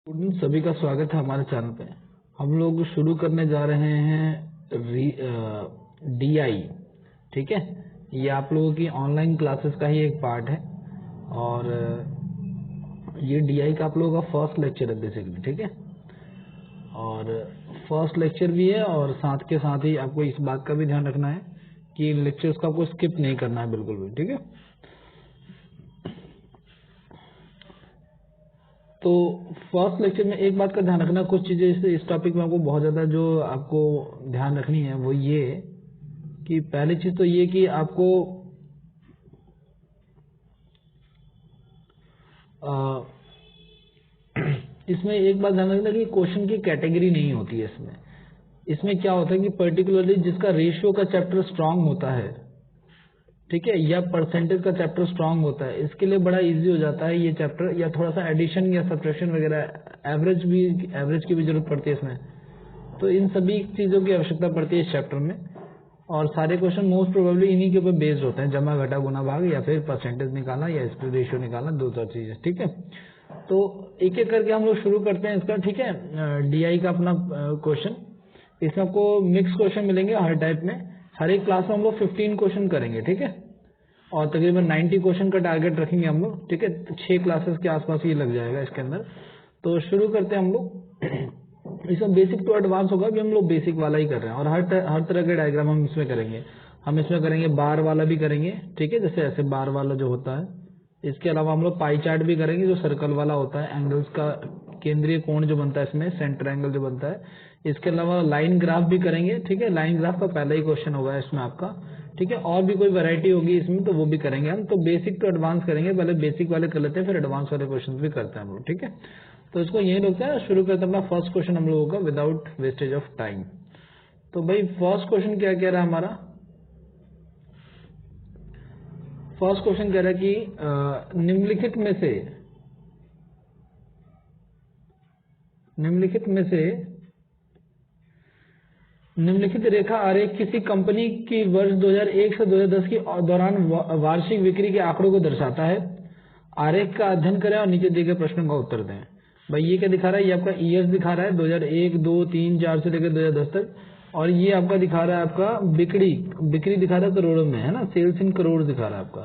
Student सभी का स्वागत है हमारे चैनल पे। हम लोग शुरू करने जा रहे हैं DI। ठीक है, ये आप लोगों की ऑनलाइन क्लासेस का ही एक पार्ट है और ये DI का आप लोगों का फर्स्ट लेक्चर है बेसिकली। ठीक है, और फर्स्ट लेक्चर भी है और साथ के साथ ही आपको इस बात का भी ध्यान रखना है कि लेक्चर्स को आपको स्किप नहीं करना है बिल्कुल भी। ठीक है, तो फर्स्ट लेक्चर में एक बात का ध्यान रखना, कुछ चीजें इस टॉपिक में आपको बहुत ज्यादा जो आपको ध्यान रखनी है वो ये कि पहली चीज तो ये कि आपको इसमें एक बात ध्यान रखना कि क्वेश्चन की कैटेगरी नहीं होती है इसमें। इसमें क्या होता है कि पर्टिकुलरली जिसका रेशियो का चैप्टर स्ट्रांग होता है, ठीक है, या परसेंटेज का चैप्टर स्ट्रांग होता है, इसके लिए बड़ा इजी हो जाता है ये चैप्टर। या थोड़ा सा एडिशन या सब्ट्रैक्शन वगैरह, एवरेज की भी जरूरत पड़ती है इसमें। तो इन सभी चीजों की आवश्यकता पड़ती है इस चैप्टर में और सारे क्वेश्चन मोस्ट प्रोबेबली इन्हीं के ऊपर बेस्ड होते हैं, जमा घटा गुना भाग या फिर परसेंटेज निकालना या स्प्लिट रेशियो निकालना, दो चार चीजें। ठीक है, तो एक एक करके हम लोग शुरू करते हैं इसका। ठीक है, DI का अपना क्वेश्चन, इसमें आपको मिक्स क्वेश्चन मिलेंगे हर टाइप में। हर एक क्लास में हम लोग 15 क्वेश्चन करेंगे। ठीक है, और तकरीबन 90 क्वेश्चन का टारगेट रखेंगे हम लोग। ठीक है, 6 क्लासेस के आसपास ये लग जाएगा इसके अंदर। तो शुरू करते हैं हम लोग। इसमें बेसिक टू एडवांस होगा, अभी हम लोग बेसिक वाला ही कर रहे हैं और हर तरह के डायग्राम हम इसमें करेंगे। हम इसमें करेंगे बार वाला भी करेंगे, ठीक है, जैसे ऐसे बार वाला जो होता है। इसके अलावा हम लोग पाई चार्ट भी करेंगे, जो सर्कल वाला होता है, एंगल्स का केंद्रीय कोण जो बनता है इसमें, सेंटर एंगल जो बनता है। इसके अलावा लाइन ग्राफ भी करेंगे। ठीक है, लाइन ग्राफ का पहला ही क्वेश्चन होगा इसमें आपका। ठीक है, और भी कोई वैरायटी होगी इसमें तो वो भी करेंगे हम। तो बेसिक टू एडवांस करेंगे, पहले बेसिक वाले कर लेते हैं, फिर एडवांस वाले क्वेश्चन भी करते हैं हम लोग। ठीक है, तो इसको यही रोकते हैं, शुरू करते हैं अपना फर्स्ट क्वेश्चन हम लोगों का विदाउट वेस्टेज ऑफ टाइम। तो भाई फर्स्ट क्वेश्चन क्या कह रहा है हमारा? फर्स्ट क्वेश्चन कह रहा है कि निम्नलिखित रेखा आरेख किसी कंपनी की वर्ष 2001 से 2010 के दौरान वार्षिक बिक्री के आंकड़ों को दर्शाता है। आरेख का अध्ययन करें और नीचे दिए गए प्रश्नों का उत्तर दें। भाई ये क्या दिखा रहा है? ये आपका ईयर्स दिखा रहा है, 2001, 2, 3, 4 से लेकर 2010 तक। और ये आपका दिखा रहा है, आपका बिक्री दिखा रहा है करोड़ों में, है ना, सेल्स इन करोड़ दिखा रहा है आपका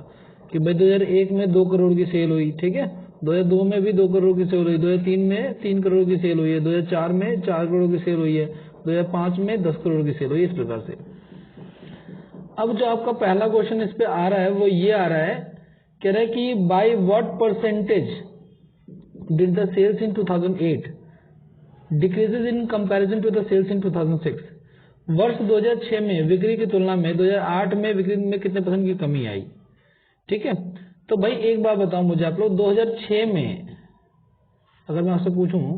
कि भाई 2001 में 2 करोड़ की सेल हुई। ठीक है, 2002 में भी 2 करोड़ की सेल हुई, 2003 में 3 करोड़ की सेल हुई है, 2004 में 4 करोड़ की सेल हुई है, 2005 में 10 करोड़ की सेल हुई, इस प्रकार से। अब जो आपका पहला क्वेश्चन इस पे आ रहा है वो ये आ रहा है, कह रहा है कि by what percentage did the sales in 2008 decreases in comparison to the sales in 2006। वर्ष 2006 में बिक्री की तुलना में 2008 में बिक्री में कितने % की कमी आई। ठीक है, तो भाई एक बात बताओ मुझे आप लोग, 2006 में अगर मैं आपसे पूछूं,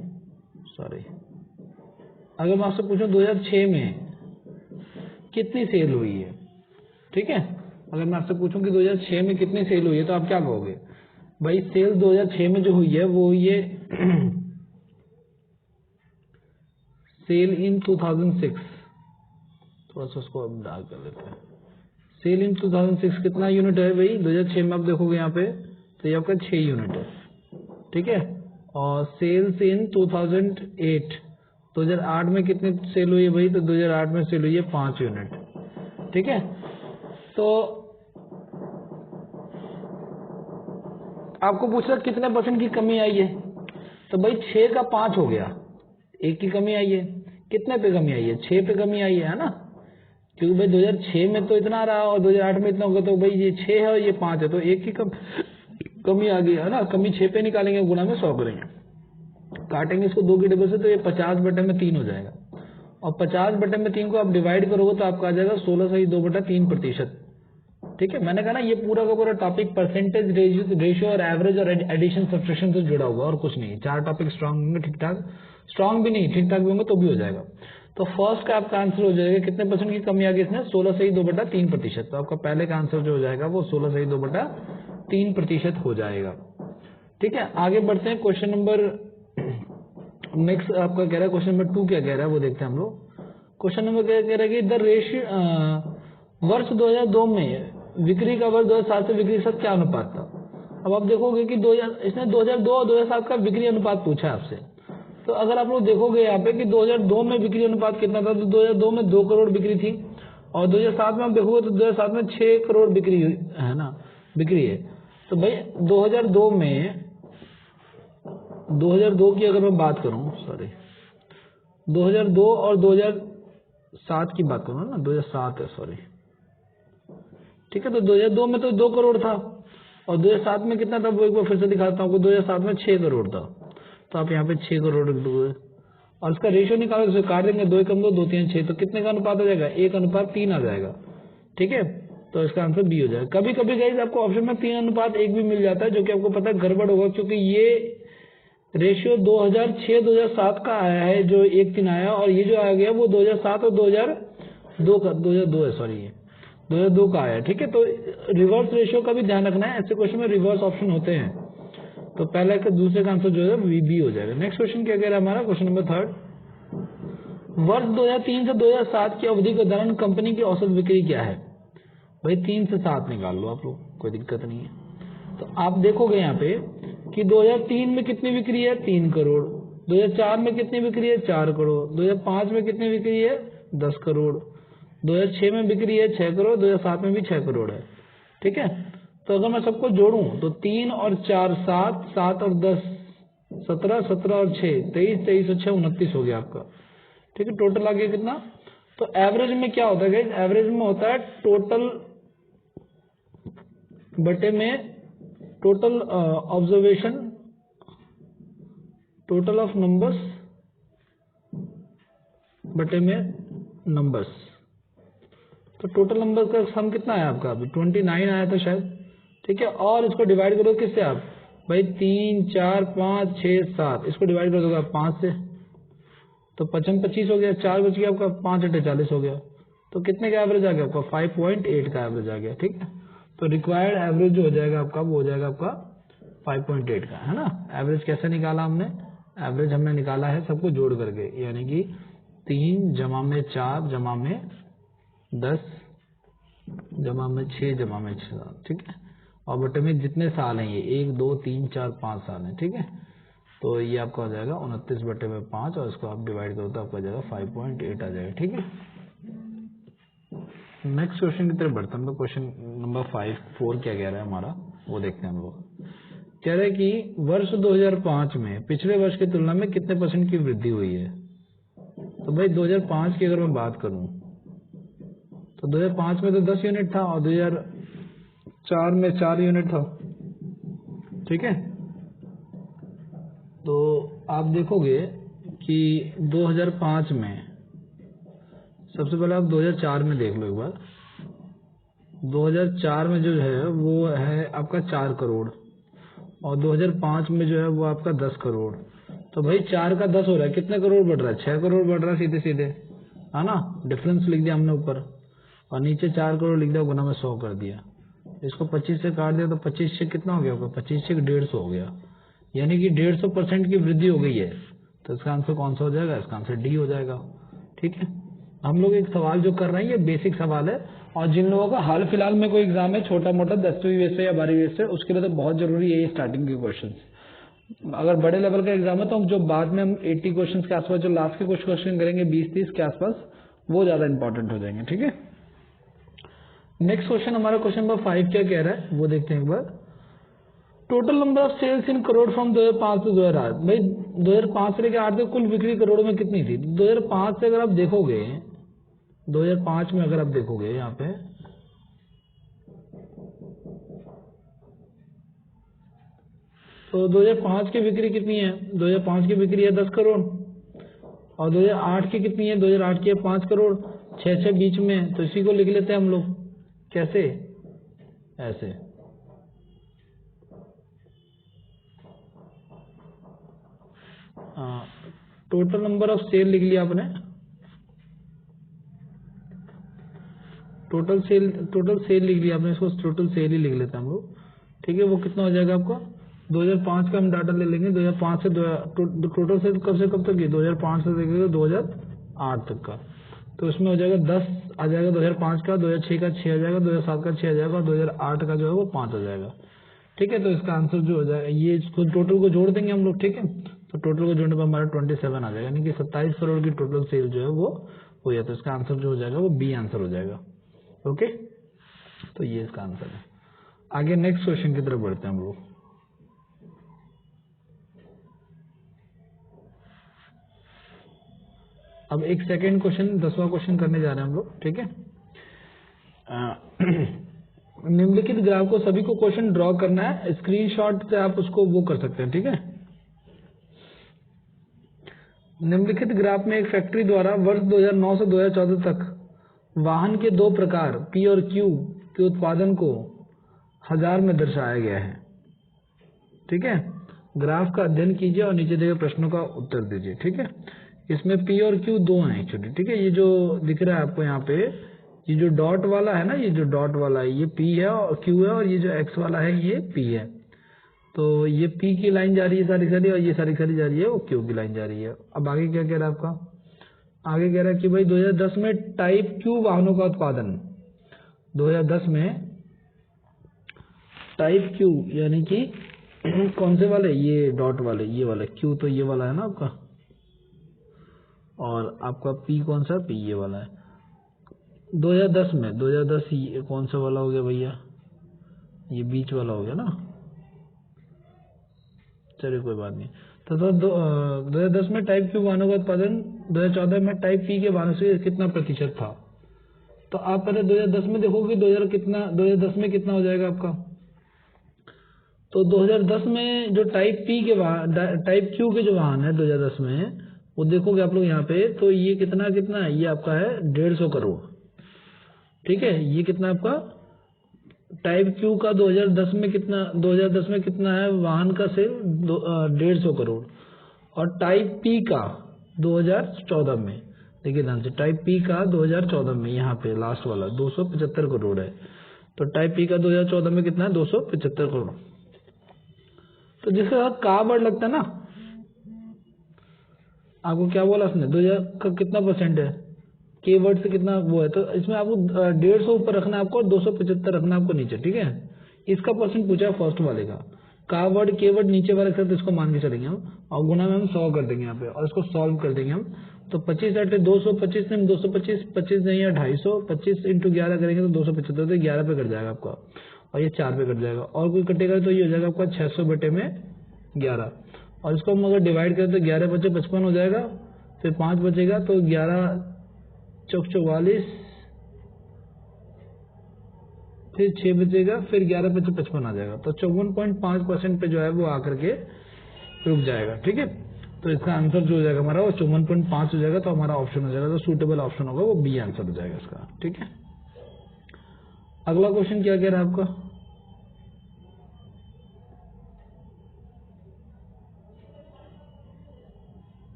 अगर मैं आपसे पूछूं 2006 में कितनी सेल हुई है, ठीक है, अगर मैं आपसे पूछूं कि 2006 में कितनी सेल हुई है तो आप क्या कहोगे? भाई सेल 2006 में जो हुई है वो हुई है सेल इन 2006। थोड़ा सा उसको अब डार्क कर लेते हैं। सेल इन 2006 कितना यूनिट है भाई? 2006 में आप देखोगे यहाँ पे तो ये आपका 6 यूनिट है। ठीक है, और सेल्स इन 2008 में कितनी सेल हुई है भाई? तो 2008 में सेल हुई है 5 यूनिट। ठीक है, तो आपको पूछ रहा कितने % की कमी आई है, तो भाई 6 का 5 हो गया, 1 की कमी आई है। कितने पे कमी आई है? 6 पे कमी आई है ना, क्योंकि भाई 2006 में तो इतना रहा और 2008 में इतना होगा, तो भाई ये 6 है और ये 5 है, तो 1 की कमी आ गई है ना। कमी 6 पे निकालेंगे, गुना में 100 करेंगे, काटेंगे इसको 2 की टेबल से, तो ये 50/3 हो जाएगा। और 50/3 को आप डिवाइड करोगे तो आपका आ जाएगा 16/2/3%। ठीक है, मैंने कहा ना ये पूरा का पूरा टॉपिक परसेंटेज, रेशियो और एवरेज और एडिशन सब्ट्रैक्शन से जुड़ा हुआ और कुछ नहीं। 4 टॉपिक स्ट्रांग होंगे, ठीक ठाक, स्ट्रांग भी नहीं, ठीक ठाक भी होंगे तो भी हो जाएगा। तो फर्स्ट का आपका आंसर हो जाएगा, कितने % की कमी आ गई इसमें? 16/2/3%। तो आपका पहले का आंसर जो हो जाएगा वो 16/2/3% हो जाएगा। ठीक है, आगे बढ़ते हैं। क्वेश्चन नंबर नेक्स्ट आपका कह रहा है, क्वेश्चन नंबर 2 क्या कह रहा है वो देखते हैं हम लोग। क्वेश्चन नंबर क्या कह रहा है कि द रेशियो वर्ष 2002 में बिक्री का वर्ष 2007 से बिक्री के साथ क्या अनुपात था। अब आप देखोगे कि इसने 2002 और 2007 का बिक्री अनुपात पूछा है आपसे, तो अगर आप लोग देखोगे यहाँ पे कि 2002 में बिक्री अनुपात कितना था, तो 2002 में 2 करोड़ बिक्री थी, और 2007 में आप देखोगे तो 2007 में 6 करोड़ बिक्री है ना, बिक्री है। तो भाई 2002 की अगर मैं बात करूं, सॉरी 2002 और 2007 की बात करूं ना, 2007 है, सॉरी, ठीक है। तो 2002 में तो 2 करोड़ था, और 2007 में कितना था वो एक बार फिर से दिखाता हूँ। 2007 में 6 करोड़ था, तो आप यहाँ पे 6 करोड़ रख दोगे, और इसका रेशियो निकालो, तो काट देंगे, 2 एकम 2, 2 3 6, तो कितने का अनुपात आ जाएगा, 1:3 आ जाएगा, ठीक है। तो इसका आंसर बी हो जाएगा। कभी कभी गाइस आपको ऑप्शन में 3:1 भी मिल जाता है, जो कि आपको पता है गड़बड़ होगा, क्योंकि ये रेशियो 2006-2007 का आया है, जो 1:3 आया, और ये जो आ गया वो 2007 और 2002 है, सॉरी, ये 2002 का आया, ठीक है। तो रिवर्स रेशियो का भी ध्यान रखना है, ऐसे क्वेश्चन में रिवर्स ऑप्शन होते हैं। तो पहले का दूसरे का आंसर जो है बी हो जाएगा। नेक्स्ट क्वेश्चन क्या कह रहा है हमारा, क्वेश्चन नंबर 3, वर्ष 2003 से 2007 की अवधि के दौरान कंपनी की औसत बिक्री क्या है। भाई 3 से 7 निकाल लो आप लोग, कोई दिक्कत नहीं है। तो आप देखोगे यहाँ पे कि 2003 में कितनी बिक्री है, 3 करोड़, 2004 में कितनी बिक्री है, 4 करोड़, 2005 में कितनी बिक्री है, 10 करोड़, 2006 में बिक्री है 6 करोड़, 2007 में भी 6 करोड़ है, ठीक है। तो अगर मैं सबको जोड़ूं तो 3 और 4 7, 7 और 10 17, 17 और 6 23, 23 और 6 29 हो गया आपका, ठीक है। टोटल आ गया कितना। तो एवरेज में क्या होता है, एवरेज में होता है टोटल बटे में total observation, total of numbers बटे में नंबर्स। तो टोटल नंबर का सम कितना आया आपका, अभी 29 आया था शायद, ठीक है। और इसको डिवाइड करो किससे आप, भाई 3 4 5 6 7, इसको डिवाइड कर दोगे आप 5 से, तो 55 25 हो गया, 4 बच गया आपका, 5 × 40 हो गया। तो कितने का एवरेज आ गया आपका, 5.8 का एवरेज आ गया, ठीक है। तो रिक्वायर्ड एवरेज जो हो जाएगा आपका, वो हो जाएगा आपका 5.8 का, है ना। एवरेज कैसे निकाला हमने, एवरेज हमने निकाला है सबको जोड़ करके, यानी कि 3 जमा में 4 जमा में 10 जमा में 6 जमा में 6, ठीक है। और बटे में जितने साल हैं ये 1 2 3 4 5 साल हैं, ठीक है। तो ये आपका हो जाएगा 29 बटे में 5, और इसको आप डिवाइड करो तो आपका हो जाएगा 5.8 आ जाएगा, ठीक है। नेक्स्ट क्वेश्चन की तरफ बढ़ते हैं। तो क्वेश्चन नंबर 4 क्या कह रहा है हमारा, वो देखते हैं हम लोग। कह रहे हैं कि वर्ष 2005 में पिछले वर्ष की तुलना में कितने % की वृद्धि हुई है। तो भाई 2005 की अगर मैं बात करूं तो 2005 में तो 10 यूनिट था, और 2004 में 4 यूनिट था, ठीक है। तो आप देखोगे कि 2005 में, सबसे पहले आप 2004 में देख लो एक बार। 2004 में जो है वो है आपका 4 करोड़, और 2005 में जो है वो आपका 10 करोड़। तो भाई 4 का 10 हो रहा है, कितने करोड़ बढ़ रहा है, 6 करोड़ बढ़ रहा है सीधे सीधे, है ना। डिफरेंस लिख दिया हमने ऊपर, और नीचे 4 करोड़ लिख दिया, गुना में 100 कर दिया। इसको 25 से काट दिया तो 25 से कितना हो गया होगा, 25 से 150 हो गया, यानी कि 150% की वृद्धि हो गई है। तो इसका आंसर कौन सा हो जाएगा, इसका आंसर डी हो जाएगा, ठीक है। हम लोग एक सवाल जो कर रहे हैं ये बेसिक सवाल है, और जिन लोगों का हाल फिलहाल में कोई एग्जाम है छोटा मोटा 10वीं बेस से या 12वीं बेस से, उसके लिए तो बहुत जरूरी है ये स्टार्टिंग के क्वेश्चन। अगर बड़े लेवल का एग्जाम है तो हम जो बाद में हम 80 क्वेश्चन के आसपास जो लास्ट के कुछ क्वेश्चन करेंगे 20-30 के आसपास, वो ज्यादा इंपॉर्टेंट हो जाएंगे, ठीक है। नेक्स्ट क्वेश्चन हमारा क्वेश्चन नंबर 5 क्या कह रहा है वो देखते हैं एक बार। Total number of sales in crore from 2005 से 2008। भाई 2005 से लेकर 8 तक कुल बिक्री करोड़ में कितनी थी। 2005 से अगर आप देखोगे, 2005 में अगर आप देखोगे यहाँ पे, तो 2005 की बिक्री कितनी है, 2005 की बिक्री है 10 करोड़, और 2008 की कितनी है, 2008 की है 5 करोड़, 6 बीच में। तो इसी को लिख लेते हैं हम लोग, कैसे, ऐसे। टोटल नंबर ऑफ सेल लिख लिया आपने, टोटल सेल लिख लिया आपने, इसको टोटल सेल ही लिख लेते हैं हम लोग, ठीक है। वो कितना हो जाएगा आपका, 2005 का हम डाटा ले लेंगे, 2005 से टोटल सेल कब से कब तक है, 2005 से देखेंगे 2008 तक का। तो इसमें हो जाएगा 10 आ जाएगा 2005 का, 2006 का 6 आ जाएगा, 2007 का 6 आ जाएगा, और 2008 का जो है वो 5 आ जाएगा, ठीक है। तो इसका आंसर जो हो जाएगा, ये टोटल को जोड़ देंगे हम लोग, ठीक है। तो टोटल को जोड़ने पर हमारा 27 आ जाएगा, यानी कि 27 करोड़ की टोटल सेल जो है वो हो जाता है। इसका आंसर जो हो जाएगा वो बी आंसर हो जाएगा। ओके, तो ये इसका आंसर है। आगे नेक्स्ट क्वेश्चन की तरफ बढ़ते हैं हम लोग। अब एक सेकेंड क्वेश्चन, 10वां क्वेश्चन करने जा रहे हैं हम लोग, ठीक है। निम्नलिखित ग्राफ को सभी को क्वेश्चन ड्रॉ करना है, स्क्रीनशॉट से आप उसको वो कर सकते हैं, ठीक है। निम्नलिखित ग्राफ में एक फैक्ट्री द्वारा वर्ष 2009 से 2014 तक वाहन के दो प्रकार P और Q के उत्पादन को 1000 में दर्शाया गया है, ठीक है। ग्राफ का अध्ययन कीजिए और नीचे दिए गए प्रश्नों का उत्तर दीजिए, ठीक है। इसमें P और Q दो हैं एक्चुअली, ठीक है। ये जो दिख रहा है आपको यहाँ पे, ये जो डॉट वाला है ना, ये जो डॉट वाला है ये P है और Q है, और ये जो X वाला है ये P है। तो ये P की लाइन जा रही है सारी सारी, और ये सारी सारी जा रही है वो Q की लाइन जा रही है। अब आगे क्या कह रहा है आपका, आगे कह रहा है कि भाई 2010 में टाइप Q वाहनों का उत्पादन, 2010 में टाइप Q यानी कि कौन से वाले, ये डॉट वाले, ये वाले Q तो ये वाला है ना आपका, और आपका P कौन सा, P ये वाला है। 2010 में 2010 ये कौन सा वाला हो गया भैया, ये बीच वाला हो गया ना, चलिए कोई बात नहीं। तो 2010 में टाइप Q वाहनों का उत्पादन 2014 में टाइप P के वाहनों से कितना प्रतिशत था। तो आप पहले 2010 में देखोगे 2010 में कितना हो जाएगा आपका। तो 2010 में जो टाइप Q के जो वाहन है 2010 में, वो देखोगे आप लोग यहाँ पे, तो ये कितना है, ये आपका है 150 करोड़, ठीक है। ये कितना आपका टाइप Q का 2010 में कितना है वाहन का सेल, 150 करोड़। और टाइप P का 2014 में, देखिए ध्यान से, टाइप P का 2014 में यहाँ पे लास्ट वाला 275 करोड़ है। तो टाइप P का 2014 में कितना है, 275 करोड़। तो जिसके साथ का वर्ड लगता है ना, आपको क्या बोला उसने, 2000 का कितना परसेंट है, के वर्ड से कितना वो है, तो इसमें आपको 150 ऊपर रखना है आपको, और 275 रखना है आपको नीचे, ठीक है। इसका परसेंट पूछा है फर्स्ट वाले का वर्ड के वर्ड नीचे वाले के साथ इसको मान के चलेंगे हम, और गुना में हम 100 कर देंगे यहाँ पे, और इसको सॉल्व कर देंगे हम। तो 25 × 225 में 225, 25 नहीं है 250, 25 × 11 करेंगे तो 275, तो 11 पे कट जाएगा आपका, और ये 4 पे कट जाएगा, और कोई कटेगा तो ये हो जाएगा आपका 600/11। और इसको हम अगर डिवाइड करें तो 11 बचे 55 हो जाएगा, फिर 5 बचेगा, तो 11 चौक 44, फिर 6 बचेगा, फिर 11 बचे 55 आ जाएगा। तो 54.5% पे जो है वो आकर के रुक जाएगा, ठीक है। तो इसका आंसर जो हो जाएगा हमारा वो 54.5 हो जाएगा। तो हमारा ऑप्शन हो जाएगा, जो सूटेबल ऑप्शन होगा वो बी आंसर हो जाएगा इसका, ठीक है। अगला क्वेश्चन क्या कह रहा है आपका,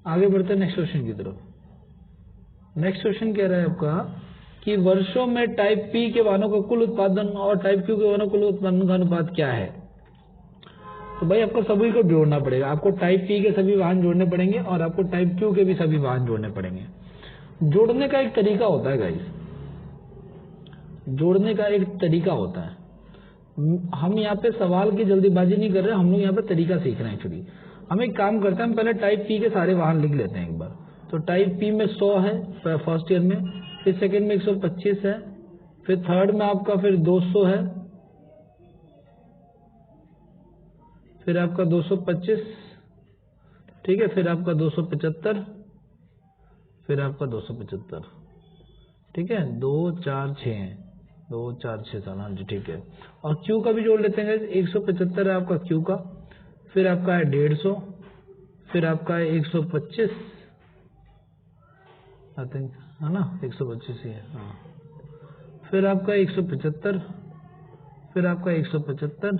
आगे बढ़ते हैं नेक्स्ट क्वेश्चन की तरफ। नेक्स्ट क्वेश्चन कह रहा है आपका कि वर्षों में टाइप P के वाहनों का कुल उत्पादन और टाइप Q के वाहनों का कुल उत्पादन का अनुपात क्या है। तो भाई आपको सभी को जोड़ना पड़ेगा, आपको टाइप P के सभी वाहन जोड़ने पड़ेंगे, और आपको टाइप Q के भी सभी वाहन जोड़ने पड़ेंगे। जोड़ने का एक तरीका होता है गाइस, जोड़ने का एक तरीका होता है। हम यहाँ पे सवाल की जल्दीबाजी नहीं कर रहे, हम लोग यहाँ पे तरीका सीख रहे हैं एक्चुअली। हम एक काम करते हैं, हम पहले टाइप P के सारे वाहन लिख लेते हैं एक बार। तो टाइप P में 100 है फर्स्ट ईयर में, फिर सेकेंड में 125 है, फिर थर्ड में आपका फिर 200 है, फिर आपका 225, ठीक है, फिर आपका 275, फिर आपका 275, ठीक है। 2 4 6 है, 2 4 6 7, हाँ जी ठीक है। और Q का भी जोड़ लेते हैं, 175 है आपका Q का, फिर आपका है 150, फिर आपका है 125, आई थिंक है ना, 125 ही है, हाँ। फिर आपका 175, फिर आपका 175,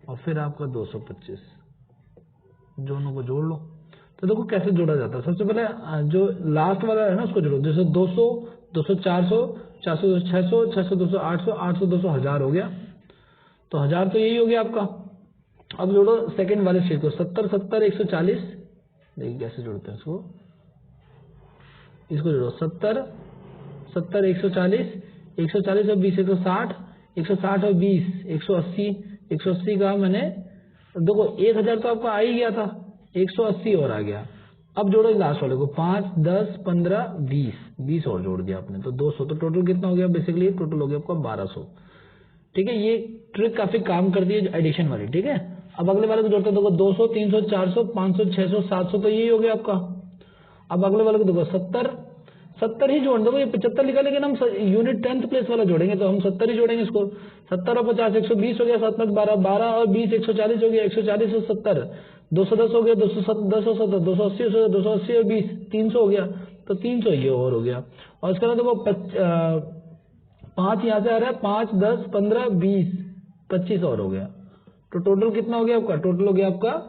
और फिर आपका 225, दोनों को जोड़ लो। तो देखो कैसे जोड़ा जाता है। सबसे पहले जो लास्ट वाला है ना उसको जोड़ो, जैसे 200, 200 400, 400 600, 600 200 800, 800 200 1000 हो गया। तो 1000 तो यही हो गया आपका। अब जोड़ो सेकंड वाले शीट को, 70 70 140, देखिए कैसे जोड़ते हैं इसको जोड़ो, 70 70 140, 140 और 20 160, 160 और 20 180, 180 का मैंने देखो 1000 तो आपका आ ही गया था, 180 और आ गया। अब जोड़ो लास्ट वाले को, 5 10 15 20 और जोड़ दिया आपने तो 200। तो टोटल कितना हो गया, बेसिकली टोटल हो गया आपका 1200। ठीक है, ये ट्रिक काफी काम करती है एडिशन वाली। ठीक है, अब अगले वाले को जोड़ते हैं, देखो 200 300 400 500 600 700, तो यही हो गया आपका। अब अगले वाले को देखो 70 ही जोड़ दो, ये 75 लिखा, लेकिन हम यूनिट 10th प्लेस वाला जोड़ेंगे तो हम 70 ही जोड़ेंगे इसको। 70 और 50 120 हो गया, 7 5 12 12 और 20 140 हो गया, 140 और 70 210 हो गया, 210 और 70 280 हो गया, 280 और 20 300 हो गया, तो 300 ये और हो गया। और इसके बाद देखो 5 यहाँ से आ रहा है, 5 10 15 20 25 और हो गया। तो टोटल कितना हो गया आपका, टोटल हो गया आपका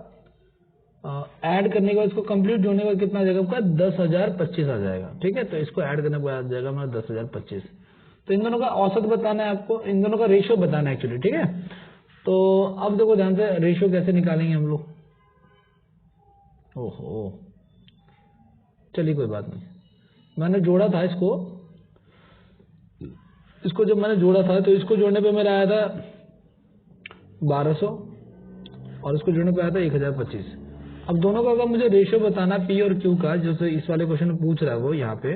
ऐड करने के बाद इसको कंप्लीट जोड़ने के बाद कितना आ जाएगा आपका 10,025 आ जाएगा। ठीक है, तो इसको ऐड करने के बाद आ जाएगा हमारा 10,025। तो इन दोनों का औसत बताना है आपको, इन दोनों का रेशियो बताना है एक्चुअली। ठीक है, तो अब देखो ध्यान से रेशियो कैसे निकालेंगे हम लोग। ओहो, चलिए कोई बात नहीं, मैंने जोड़ा था इसको जब मैंने जोड़ा था तो इसको जोड़ने पे मेरा आया था 1200 और इसको जोड़ने पे आया था 1025। अब दोनों का अगर मुझे रेशियो बताना पी और क्यू का, जैसे इस वाले क्वेश्चन में पूछ रहा है वो यहाँ पे,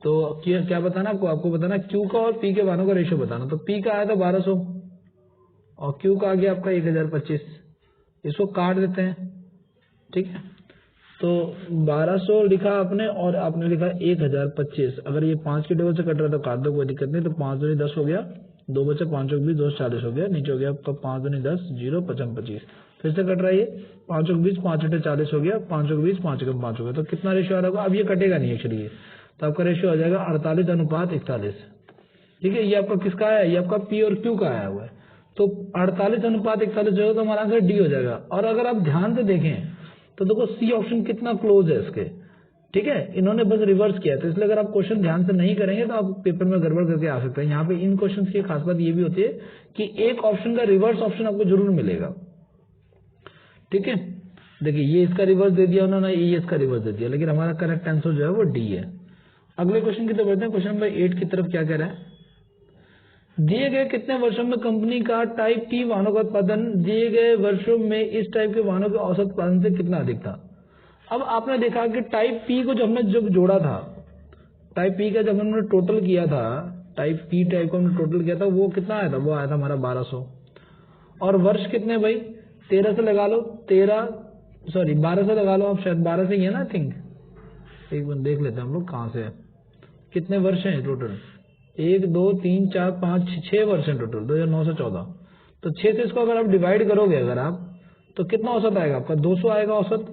तो क्या बताना आपको बताना क्यू का और पी के मानों का रेशियो बताना। तो पी का आया था 1200 और क्यू का आ गया आपका 1025। इसको काट देते हैं। ठीक है, तो 1200 लिखा आपने और आपने लिखा 1025। अगर ये 5 के टेबल से कट रहा है तो काट दो, कोई दिक्कत नहीं। तो 5 दूनी 10 हो गया, 2 बचे 5 20 2 40 हो गया, नीचे हो गया आपका 5 दूनी 10 0 55 25। फिर से कट रहा है ये 5 20 5 40 हो गया, 5 20 5 5 हो गया। तो कितना रेशियो आ रहा होगा, अब ये कटेगा नहीं एक्चुअली ये, तो आपका रेशियो आ जाएगा 48:41। ठीक है, ये आपका किसका है, ये आपका पी और क्यू का आया हुआ है। तो 48:41 होगा तो हमारा आंसर डी हो जाएगा। और अगर आप ध्यान से देखें तो देखो सी ऑप्शन कितना क्लोज है इसके। ठीक है, इन्होंने बस रिवर्स किया, तो इसलिए अगर आप क्वेश्चन ध्यान से नहीं करेंगे तो आप पेपर में गड़बड़ करके आ सकते हैं। यहाँ पे इन क्वेश्चंस की खास बात ये भी होती है कि एक ऑप्शन का रिवर्स ऑप्शन आपको जरूर मिलेगा। ठीक है, देखिए ये इसका रिवर्स दे दिया उन्होंने, ये इसका रिवर्स दे दिया, लेकिन हमारा करेक्ट आंसर जो है वो डी है। अगले क्वेश्चन की तरफ बढ़ते हैं। क्वेश्चन नंबर 8 की तरफ क्या कह रहा है, दिए गए कितने वर्षों में कंपनी का टाइप पी वाहनों का उत्पादन दिए गए वर्षों में इस टाइप के वाहनों के औसत उत्पादन से कितना अधिक था। अब आपने देखा कि टाइप पी को जब हमने जोड़ा था, टाइप पी का जब हमने टोटल किया था, टाइप पी टाइप को हमने टोटल किया था, वो कितना आया था, वो आया था हमारा 1200। और वर्ष कितने भाई, 13 से लगा लो, 12 से लगा लो आप, शायद 12 से ही है ना, आई थिंक। एक बार देख लेते हैं हम लोग कहाँ से है, कितने वर्ष हैं टोटल, 1 2 3 4 5 6 वर्ष हैं टोटल, 2009 से 14। तो 6 से इसको अगर आप डिवाइड करोगे अगर आप, तो कितना औसत आएगा आपका, 200 आएगा औसत।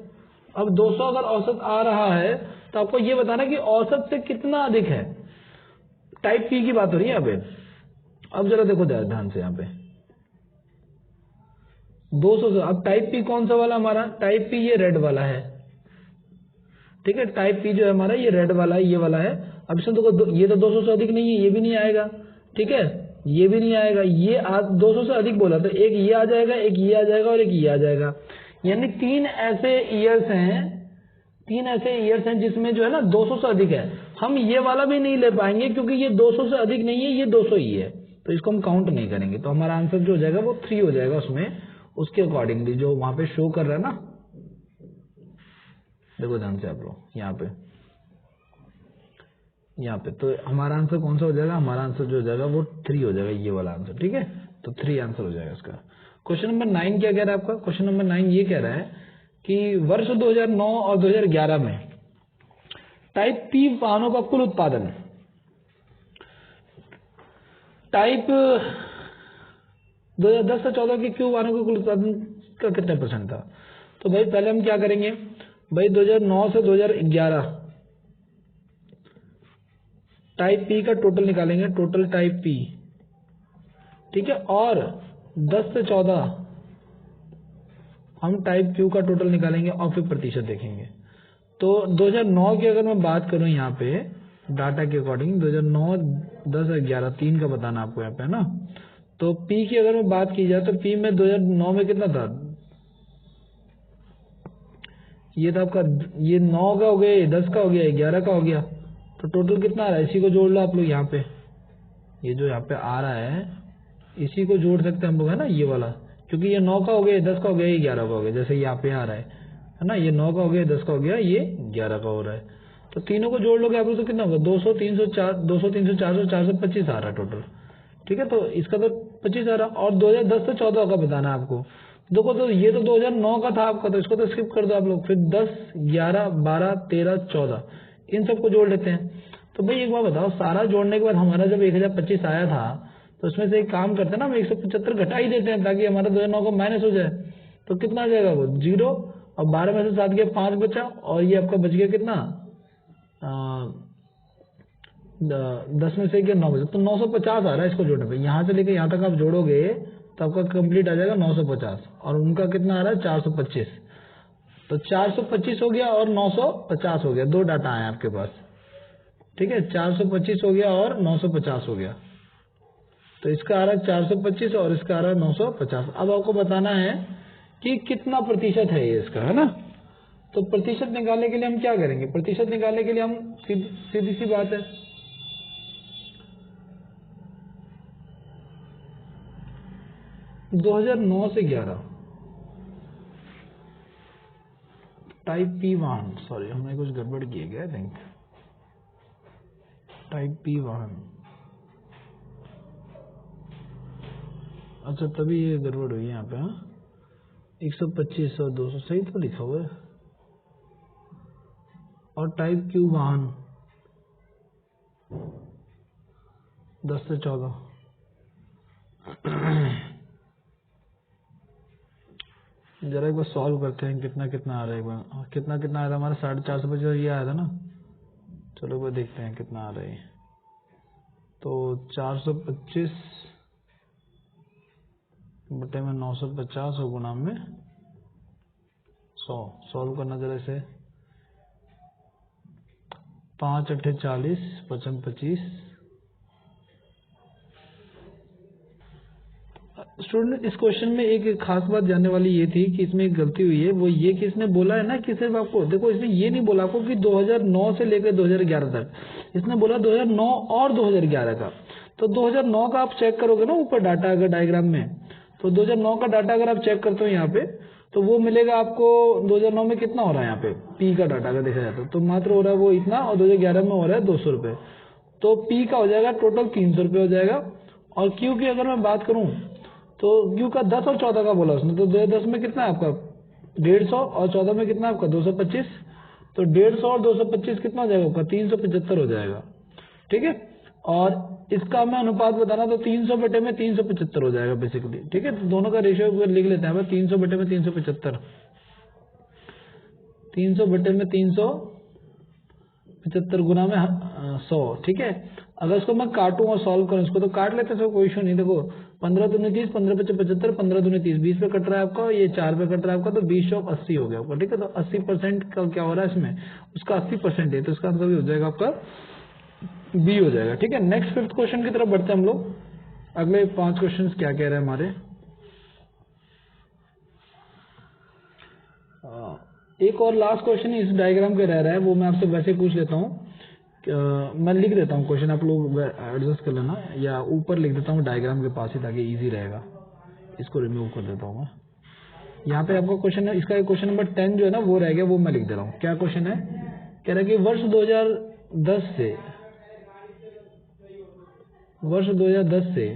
अब 200 अगर औसत आ रहा है तो आपको ये बताना कि औसत से कितना अधिक है। टाइप पी की बात हो रही है यहाँ पे। अब जरा देखो ध्यान से यहाँ पे 200 से, अब टाइप पी कौन सा वाला हमारा, टाइप पी ये रेड वाला है। ठीक है, टाइप पी जो है हमारा ये रेड वाला है, ये वाला है। अब इसमें देखो ये तो 200 से अधिक नहीं है, ये भी नहीं आएगा। ठीक है, ये भी नहीं आएगा, ये 200 से अधिक बोला तो एक ये आ जाएगा, एक ये आ जाएगा और एक ये आ जाएगा। यानी 3 ऐसे ईयर्स हैं जिसमें जो है ना 200 से अधिक है। हम ये वाला भी नहीं ले पाएंगे क्योंकि ये 200 से अधिक नहीं है, ये 200 ही है, तो इसको हम काउंट नहीं करेंगे। तो हमारा आंसर जो हो जाएगा वो 3 हो जाएगा उसमें, उसके अकॉर्डिंगली जो वहां पे शो कर रहा है ना, देखो ध्यान से आप लोग यहाँ पे, तो हमारा आंसर कौन सा हो जाएगा, हमारा आंसर जो हो जाएगा वो 3 हो जाएगा, ये वाला आंसर। ठीक है, तो 3 आंसर हो जाएगा इसका। क्वेश्चन नंबर 9 क्या कह रहा है आपका, क्वेश्चन नंबर 9 ये कह रहा है कि वर्ष 2009 और 2011 में टाइप पी वाहनों का कुल उत्पादन टाइप 2010 से 14 के क्यू वाहनों के कुल उत्पादन का कितना % था। तो भाई पहले हम क्या करेंगे भाई, 2009 से 2011 टाइप पी का टोटल निकालेंगे, टोटल टाइप पी। ठीक है, और 10 से 14 हम टाइप क्यू का टोटल निकालेंगे और फिर प्रतिशत देखेंगे। तो 2009 की अगर मैं बात करूं यहाँ पे डाटा के अकॉर्डिंग, 2009 10 11 3 का बताना आपको यहाँ पे है ना। तो पी की अगर मैं बात की जाए तो पी में 2009 में कितना था, ये था आपका, ये 9 का हो गया, ये 10 का हो गया, 11 का हो गया, तो टोटल कितना आ रहा है, इसी को जोड़ लो आप लोग यहाँ पे। ये जो यहाँ पे आ रहा है इसी को जोड़ सकते हैं हम लोग है ना, ये वाला, क्योंकि ये 9 का हो गया, 10 का हो गया, 11 का हो गया, जैसे यहाँ पे आ रहा है ना, ये 9 का हो गया, 10 का हो गया, ये 11 का हो रहा है। तो तीनों को जोड़ लोगे आप लोग तो कितना होगा, 200 300 400 425 आ रहा है टोटल। ठीक है, तो इसका तो 25 आ रहा, और 2010 से 14 का बताना है आपको। देखो तो ये तो 2009 का था आपका, तो इसको तो स्किप कर दो आप लोग। फिर 10 11 12 13 14 इन सबको जोड़ लेते हैं। तो भाई एक बार बताओ, सारा जोड़ने के बाद हमारा जब 1025 आया था, तो उसमें से एक काम करते हैं ना, हम 175 घटा ही देते हैं ताकि हमारा 2009 का माइनस हो जाए। तो कितना आ जाएगा वो 0, और 12 में से 7 गया 5 बचा, और ये आपका बच गया कितना 10 में से 9 बचा, तो 950 आ रहा है इसको जोड़ने पे। यहाँ से लेके यहाँ तक आप जोड़ोगे तो आपका कंप्लीट आ जाएगा 950, और उनका कितना आ रहा है 425। तो 425 हो गया और 950 हो गया, दो डाटा आए आपके पास। ठीक है, 425 हो गया और 950 हो गया। तो इसका आ रहा है 425 और इसका आ रहा है 950। अब आपको बताना है कि कितना प्रतिशत है ये इसका, है ना। तो प्रतिशत निकालने के लिए हम क्या करेंगे, प्रतिशत निकालने के लिए हम सीधी सी बात है, (2009 से 11) टाइप P1, सॉरी हमने कुछ गड़बड़ किया गया, आई थिंक टाइप P1। अच्छा तभी ये गड़बड़ हुई यहाँ पे। हाँ 125 और 200 सही तो लिखा हुआ है, और टाइप Q1 10 से 14। जरा एक बार सॉल्व करते हैं कितना कितना आ रहा है, एक बार कितना कितना आ रहा है हमारा 450 ये आया था ना। चलो एक बार देखते हैं कितना आ रहा है। तो 425 बटे में 950 और गुना में 100। सॉल्व करना जरा इसे, 5 8 40 55 25। स्टूडेंट इस क्वेश्चन में एक खास बात जानने वाली ये थी कि इसमें एक गलती हुई है, वो ये कि इसने बोला है ना कि सिर्फ आपको देखो, इसने ये नहीं बोला आपको कि 2009 से लेकर 2011 तक, इसने बोला 2009 और 2011 का। तो 2009 का आप चेक करोगे ना ऊपर डाटा अगर डायग्राम में, तो 2009 का डाटा अगर आप चेक करते हो यहाँ पे, तो वो मिलेगा आपको 2009 में कितना हो रहा है यहाँ पे पी का डाटा अगर देखा जाए तो मात्र हो रहा है वो इतना, और 2011 में हो रहा है 200 रुपये। तो पी का हो जाएगा टोटल 300 रुपये हो जाएगा। और क्यू की अगर मैं बात करूं तो क्यू का 10 और 14 का बोला उसने, तो 2010 में कितना है आपका 150, और 14 में कितना आपका 225। तो 150 और 225 कितना हो जाएगा आपका 375 हो जाएगा। ठीक है, और इसका मैं अनुपात बताना तो 300 बटे में 375 हो जाएगा बेसिकली। ठीक है, तो दोनों का रेशियो लिख लेते हैं 300 बटे में 375, 300 बटे में 375 गुना में 100। ठीक है, अगर इसको मैं काटूं और सॉल्व करूं इसको, तो काट लेते हैं, कोई इशू नहीं। देखो 15 दूनी 30, 15 पचे 75, 15 दूनी 30, 20 पे कट रहा है आपका, ये 4 पे कट रहा है आपका, तो 20 चौक 80 हो गया आपका। ठीक है, तो 80% का क्या हो रहा है इसमें, उसका 80% है, तो इसका आंसर भी हो जाएगा आपका बी हो जाएगा। ठीक है, नेक्स्ट 5th क्वेश्चन की तरफ बढ़ते हैं हम लोग। अगले 5 क्वेश्चन क्या कह रहे हैं हमारे। एक और लास्ट क्वेश्चन इस डायग्राम के रह रहा है, वो मैं आपसे वैसे पूछ लेता हूँ। मैं लिख देता हूँ क्वेश्चन, आप लोग एडजस्ट कर लेना, या ऊपर लिख देता हूँ डायग्राम के पास ही ताकि इजी रहेगा। इसको रिमूव कर देता हूँ मैं। यहाँ पे आपका क्वेश्चन है, इसका क्वेश्चन नंबर 10 जो है ना वो रह गया, वो मैं लिख दे रहा हूँ। क्या क्वेश्चन है, कह रहा है कि वर्ष 2010 से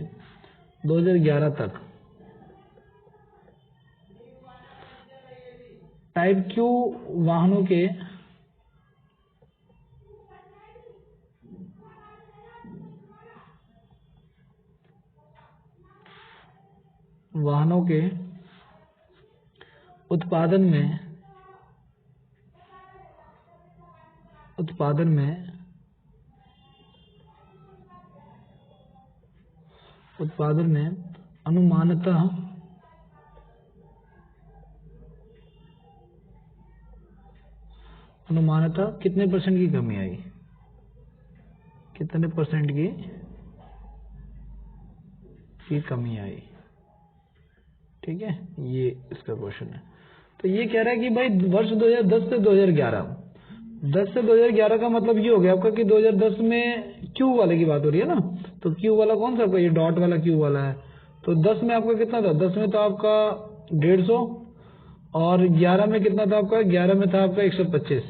2011 तक टाइप क्यू वाहनों के उत्पादन में अनुमानतः कितने परसेंट की कमी आई, कितने परसेंट की कमी आई। ठीक है, ये इसका क्वेश्चन है। तो ये कह रहा है कि भाई वर्ष 2010 से 2011, 10 से 2011 का मतलब ये हो गया आपका कि 2010 में क्यू वाले की बात हो रही है ना। तो क्यू वाला कौन सा आपका, ये डॉट वाला क्यू वाला है। तो 10 में आपका कितना था, 10 में तो आपका 150, और 11 में कितना था आपका, 11 में था आपका 125।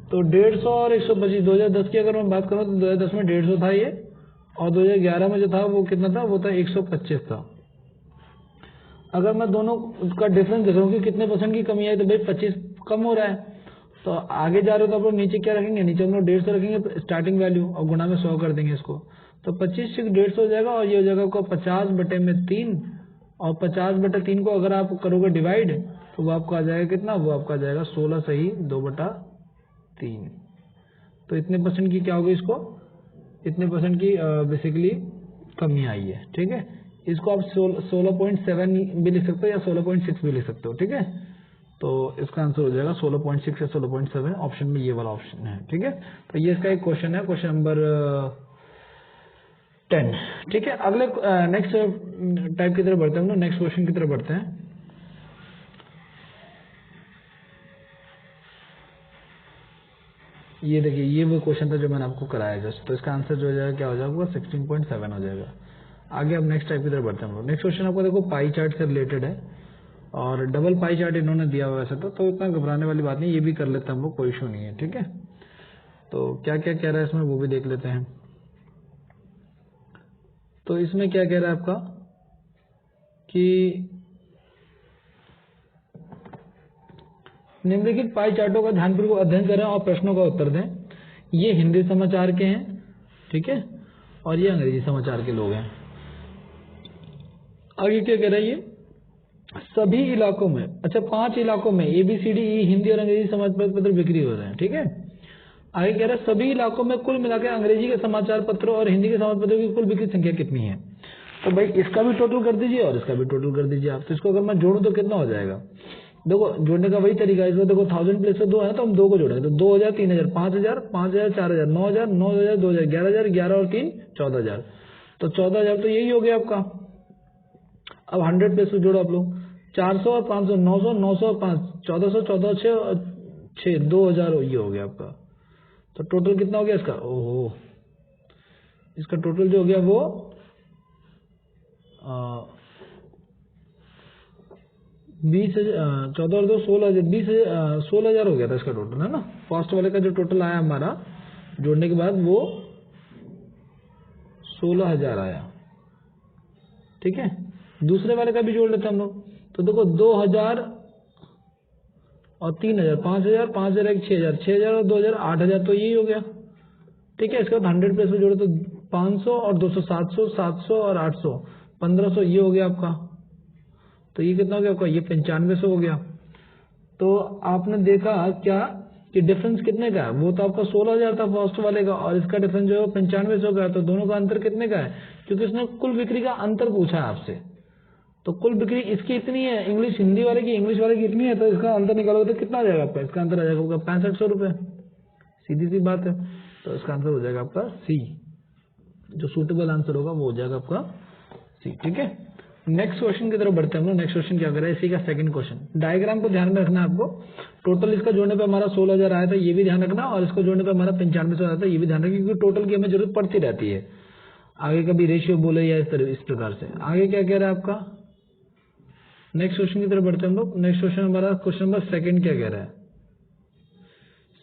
तो 150 और 125, 2010 की अगर मैं बात करूँ तो 2010 में 150 था ये, और 2011 में जो था वो कितना था, वो था 125 था। अगर मैं दोनों का डिफरेंस देख रहा हूँ कि कितने परसेंट की कमी आई, तो भाई 25 कम हो रहा है। तो आगे जा रहे हो तो आप लोग नीचे क्या रखेंगे, नीचे हम लोग 150 रखेंगे स्टार्टिंग वैल्यू और गुणा में 100 कर देंगे इसको। तो 25 से 150 हो जाएगा, और ये हो जाएगा आपको 50/3, और 50/3 को अगर आप करोगे डिवाइड तो वो आपको आ जाएगा कितना, वो आपका आ जाएगा 16 सही 2/3। तो इतने परसेंट की क्या होगी, इसको इतने परसेंट की बेसिकली कमी आई है। ठीक है, इसको आप 16.7 भी लिख सकते हो या 16.6 भी लिख सकते हो। ठीक है, तो इसका आंसर हो जाएगा 16.6 या 16.7, ऑप्शन में ये वाला ऑप्शन है। ठीक है, तो ये इसका एक क्वेश्चन है, क्वेश्चन नंबर 10। ठीक है, अगले नेक्स्ट टाइप की तरफ बढ़ते हैं हम लोग, नेक्स्ट क्वेश्चन की तरफ बढ़ते हैं। ये देखिए, ये वो क्वेश्चन था जो मैंने आपको कराया जस्ट। तो इसका आंसर जो हो जाएगा क्या हो जाएगा, 16.7 हो जाएगा। आगे अब नेक्स्ट टाइप की तरफ बढ़ते हैं हम लोग। नेक्स्ट क्वेश्चन आपको देखो पाई चार्ट से रिलेटेड है, और डबल पाई चार्ट इन्होंने दिया हुआ वैसे तो इतना घबराने वाली बात नहीं, ये भी कर लेते हैं हम लोग, कोई इशू नहीं है। ठीक है, तो क्या क्या कह रहा है इसमें वो भी देख लेते हैं। तो इसमें क्या कह रहा है आपका कि निम्नलिखित पाई चार्टों का ध्यानपूर्वक अध्ययन करें और प्रश्नों का उत्तर दें। ये हिंदी समाचार के हैं, ठीक है, और ये अंग्रेजी समाचार के लोग हैं। आगे क्या कह रहा है, ये सभी इलाकों में, अच्छा 5 इलाकों में ABCDE हिंदी और अंग्रेजी समाचार पत्र बिक्री हो रहे हैं। ठीक है, आगे कह रहा है सभी इलाकों में कुल मिलाकर अंग्रेजी के समाचार पत्रों और हिंदी के समाचार पत्रों की कुल बिक्री संख्या कितनी है। तो भाई इसका भी टोटल कर दीजिए और इसका भी टोटल कर दीजिए आप। तो इसको अगर मैं जोड़ूं तो कितना हो जाएगा, देखो जोड़ने का वही तरीका है। इसमें देखो 1000 प्लेस पे 2 है, तो हम 2 को जोड़ेंगे तो 2000, 3000, 5000, 5000, 4000, 9000, 9000, 2000, 11000, 11 और 3 14000। तो 14000 तो यही हो गया आपका। अब 100 प्लेस पे जोड़ो आप लोग, 400 और 500, 900, 900 और 5, 1400, 1400 और 6, 2000 ये हो गया आपका। तो टोटल कितना हो गया इसका, ओहो, इसका टोटल जो हो गया वो 20,000, 14 और 2 16,000, 16,000 हो गया था इसका टोटल, है ना। फर्स्ट वाले का जो टोटल आया हमारा जोड़ने के बाद वो 16,000 आया। ठीक है, दूसरे वाले का भी जोड़ लेते हैं हम लोग। तो देखो 2000 और 3000, 5000, 5000 एक 6000, 6000 और 2000 8000, तो यही हो गया। ठीक है, इसके बाद 100 प्लेस में जोड़े तो 500 और 200 700, 700 और 800 1500, ये हो गया आपका। तो ये कितना हो गया आपका, ये 9500 हो गया। तो आपने देखा क्या कि डिफरेंस कितने का है, वो तो आपका 16,000 था फर्स्ट वाले का, और इसका डिफरेंस जो है 9500 का है। तो दोनों का अंतर कितने का है, क्योंकि इसने कुल बिक्री का अंतर पूछा है आपसे। तो कुल बिक्री इसकी इतनी है, इंग्लिश हिंदी वाले की, इंग्लिश वाले की इतनी है, तो इसका अंतर निकालोगे तो कितना आ जाएगा आपका, इसका अंतर आ जाएगा आपका 6500 रुपये। सीधी सी बात है। तो इसका आंसर हो जाएगा आपका सी, जो सूटेबल आंसर होगा वो हो जाएगा आपका सी। ठीक है, नेक्स्ट क्वेश्चन की तरफ बढ़ते हैं हम लोग। नेक्स्ट क्वेश्चन क्या कर रहा है, इसी का सेकंड क्वेश्चन। डायग्राम को ध्यान में रखना है आपको। टोटल इसका जोड़ने पे हमारा 16,000 आया था, ये भी ध्यान रखना, और इसको जोड़ने पे हमारा 9500 आया था, ये भी ध्यान रखना, क्योंकि टोटल की हमें जरूरत पड़ती रहती है। आगे कभी रेशियो बोले या इस प्रकार से। आगे क्या कह रहा है आपका, नेक्स्ट क्वेश्चन की तरफ बढ़ते हैं हम लोग। नेक्स्ट क्वेश्चन हमारा क्वेश्चन नंबर 2 क्या कह रहा है,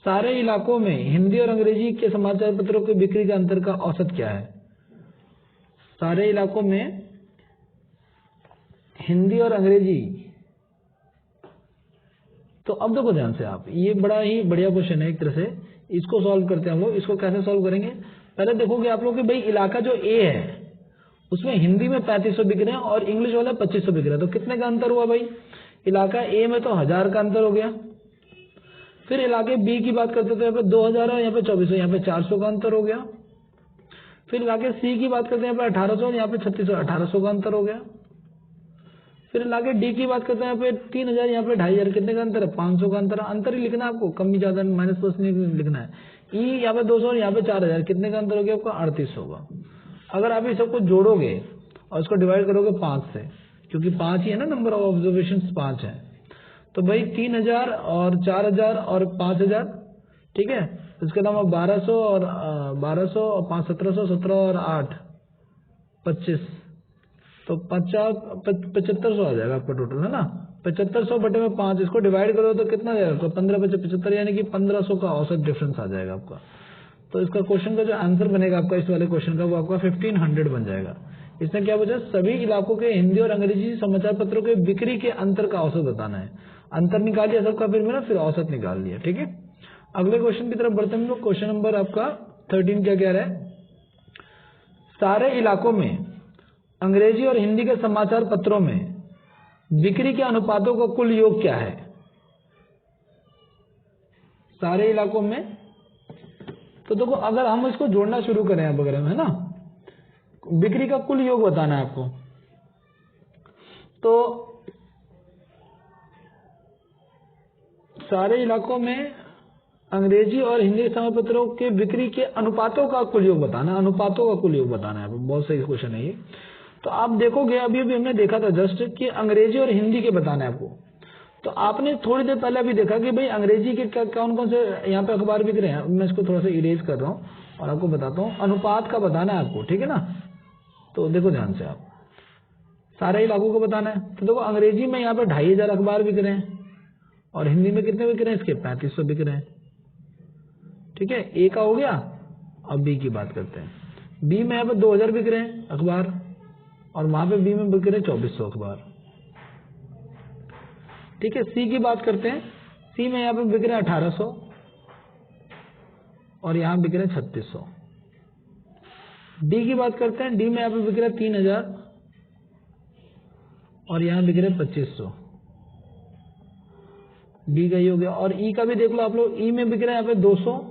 सारे इलाकों में हिंदी और अंग्रेजी के समाचार पत्रों की बिक्री का अंतर का औसत क्या है। सारे इलाकों में हिंदी और अंग्रेजी, तो अब देखो ध्यान से आप, ये बड़ा ही बढ़िया क्वेश्चन है एक तरह से। इसको सॉल्व करते हैं हम लोग। इसको कैसे सॉल्व करेंगे, पहले देखोगे आप लोग कि भाई इलाका जो ए है उसमें हिंदी में 3500 बिक रहे हैं और इंग्लिश वाला 2500 बिक रहा है। तो कितने का अंतर हुआ भाई, इलाका ए में तो 1000 का अंतर हो गया। फिर इलाके बी की बात करते तो यहाँ पे 2000 है, यहाँ पे 2400, यहाँ पे 400 का अंतर हो गया। फिर इलाके सी की बात करते हैं, यहाँ पे 1800 और यहाँ पे 3600, 1800 का अंतर हो गया। फिर इलाके डी की बात करते हैं, यहाँ पे 3000, यहाँ पे 2500, कितने का अंतर है, 500 का अंतर है। अंतर ही लिखना है आपको, कमी ज्यादा माइनस प्लस नहीं लिखना है। ई यहाँ पे 200 और यहाँ पे 4000, कितने का अंतर हो गया आपका, 3800 का। अगर आप ये सबको जोड़ोगे और इसको डिवाइड करोगे 5 से, क्योंकि 5 ही है ना, नंबर ऑफ ऑब्जर्वेशन 5 है, तो भाई 3000 और 4000 और 5000, ठीक है। इसके अलावा 1200 और 5 1700, 17 और 8 25, तो 7500 आ जाएगा आपका टोटल, है ना। 7500 बटे में 5, इसको डिवाइड करो तो कितना जाएगा? तो 15 बचे 75, यानी कि 1500 का औसत डिफरेंस आ जाएगा आपका। तो इसका क्वेश्चन का जो आंसर बनेगा आपका इस वाले क्वेश्चन का, वो आपका 1500 बन जाएगा। इसमें क्या पूछा? सभी इलाकों के हिंदी और अंग्रेजी समाचार पत्रों के बिक्री के अंतर का औसत बताना है। अंतर निकाल लिया सबका, फिर मेरा फिर औसत निकाल लिया। ठीक है, अगले क्वेश्चन की तरफ बढ़ते हैं। क्वेश्चन नंबर आपका 13 क्या कह रहा है? सारे इलाकों में अंग्रेजी और हिंदी के समाचार पत्रों में बिक्री के अनुपातों का कुल योग क्या है? सारे इलाकों में, तो देखो अगर हम इसको जोड़ना शुरू करें अब अगर हम, है ना, बिक्री का कुल योग बताना है आपको, तो सारे इलाकों में अंग्रेजी और हिंदी समाचार पत्रों के बिक्री के अनुपातों का कुल योग बताना, अनुपातों का कुल योग बताना है। बहुत सही क्वेश्चन है ये। तो आप देखोगे अभी हमने देखा था जस्ट कि अंग्रेजी और हिंदी के बताना है आपको। तो आपने थोड़ी देर पहले भी देखा कि भाई अंग्रेजी के कौन कौन से यहाँ पे अखबार बिक रहे हैं। मैं इसको थोड़ा सा इरेज कर रहा हूँ और आपको बताता हूँ। अनुपात का बताना है आपको, ठीक है ना। तो देखो ध्यान से, आप सारे इलाकों को बताना है। तो देखो अंग्रेजी में यहाँ पे 2500 अखबार बिक रहे हैं और हिंदी में कितने बिक रहे हैं? इसके 3500 बिक रहे हैं। ठीक है, ए का हो गया। अब बी की बात करते हैं। बी में यहाँ पे 2000 बिक रहे हैं अखबार और वहां पे बी में बिक रहे हैं 2400 अखबार। ठीक है, सी की बात करते हैं। सी में यहाँ पे बिक रहे हैं 1800 और यहाँ बिक रहे हैं 3600। डी की बात करते हैं। डी में यहाँ पे बिक रहे हैं 3000 और यहाँ बिक रहे हैं 2500। डी का ही हो गया। और ई का भी देख लो आप लोग। ई में बिक रहे हैं यहाँ पे 200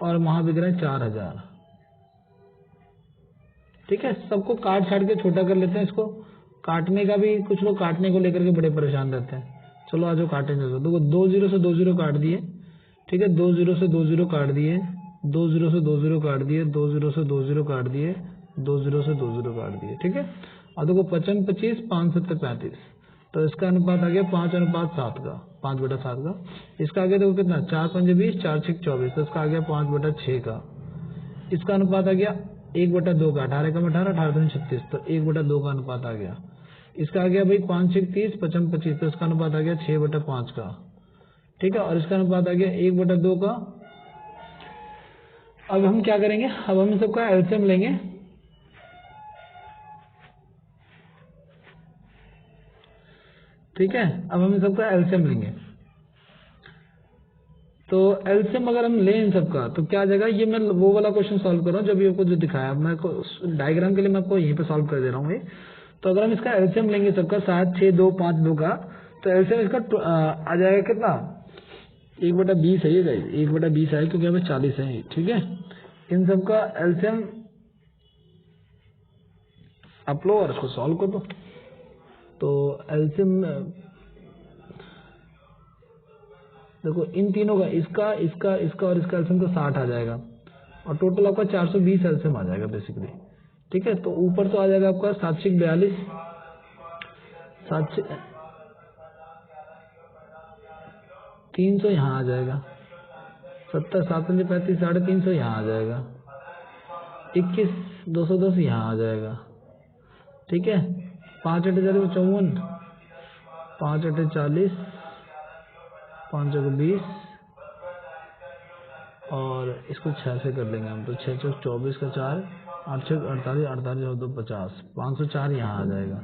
और वहां बिक रहे हैं 4000। ठीक है, सबको काट छाट के छोटा कर लेते हैं। इसको काटने का भी, कुछ लोग काटने को लेकर के बड़े परेशान रहते हैं। चलो आज काटे देखो, 2 0 से 2 0 काट दिए। ठीक है, 2 0 से 2 0 काट दिए, 2 0 से 2 0 काट दिए, 2 0 से 2 0 काट दिए, 2 0 से 2 0 काट दिए। ठीक है, और देखो 55 25 5 7 35, तो इसका अनुपात आ गया 5:7 का, 5/7 का। इसका आ गया देखो कितना, 4 5 20, 4 6 24, तो इसका आ गया 5/6 का। इसका अनुपात आ गया 1/2 का, 18 का 18, 18 36, तो 1/2 का अनुपात आ गया। इसका आ गया भाई 5 6 30, 55 25, तो इसका अनुपात आ गया 6/5 का। ठीक है, और इसका अनुपात आ गया 1/2 का। अब हम क्या करेंगे? अब हम सबका एलसीएम लेंगे। ठीक है, अब हम सबका एलसीएम लेंगे। तो एलसीएम अगर हम लें इन सबका तो क्या आ जाएगा? ये मैं वो वाला क्वेश्चन सॉल्व कर रहा हूँ जब ये आपको जो दिखाया, मैं डायग्राम के लिए मैं आपको यहीं पे सॉल्व कर दे रहा हूँ ये। तो अगर हम इसका एलसीएम लेंगे सबका 7 6 2 5 2 का, तो एलसीएम इसका आ जाएगा कितना? 1/20 है ये गाइस, 1/20 है क्योंकि हमें 40 है। ठीक है, इन सबका एलसीएम आप लो और इसको सॉल्व कर दो। तो एलसीएम देखो इन तीनों का, इसका इसका इसका और इसका एलसीएम तो 60 आ जाएगा और टोटल आपका 420 एलसीएम आ जाएगा बेसिकली। ठीक है, तो ऊपर तो आ जाएगा आपका 7 6 42, 7 300 यहाँ आ जाएगा, 70 7 5 35 350 यहाँ आ जाएगा, 21 210 यहाँ आ जाएगा। ठीक है, 5 8 54, 5 8 40, 5 20 और इसको 6 से कर लेंगे हम, तो 6 6 24 का 4, 8 6 48, 48 और 2 50, 504 यहाँ आ जाएगा।